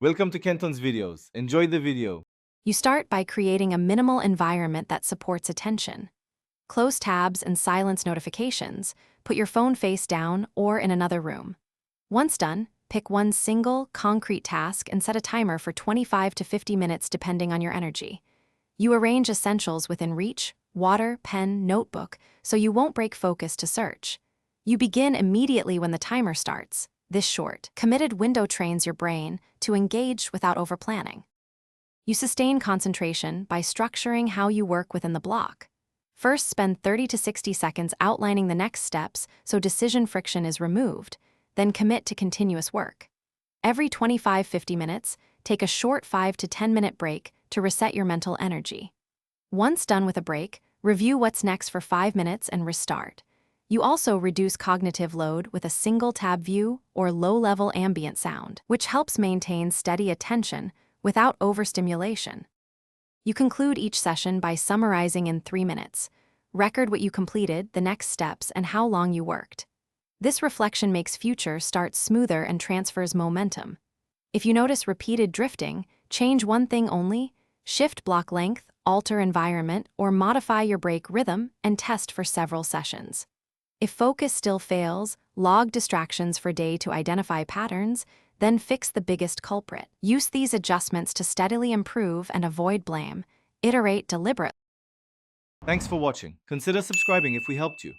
Welcome to Kenton's videos. Enjoy the video. You start by creating a minimal environment that supports attention. Close tabs and silence notifications. Put your phone face down or in another room. Once done, pick one single, concrete task and set a timer for 25 to 50 minutes depending on your energy. You arrange essentials within reach: water, pen, notebook, so you won't break focus to search. You begin immediately when the timer starts. This short, committed window trains your brain to engage without overplanning. You sustain concentration by structuring how you work within the block. First, spend 30 to 60 seconds outlining the next steps so decision friction is removed, then commit to continuous work. Every 25-50 minutes, take a short 5 to 10 minute break to reset your mental energy. Once done with a break, review what's next for 5 minutes and restart. You also reduce cognitive load with a single tab view or low-level ambient sound, which helps maintain steady attention without overstimulation. You conclude each session by summarizing in 3 minutes. Record what you completed, the next steps, and how long you worked. This reflection makes future starts smoother and transfers momentum. If you notice repeated drifting, change one thing only: shift block length, alter environment, or modify your break rhythm and test for several sessions. If focus still fails, log distractions for day to identify patterns, then fix the biggest culprit. Use these adjustments to steadily improve and avoid blame. Iterate deliberately. Thanks for watching. Consider subscribing if we helped you.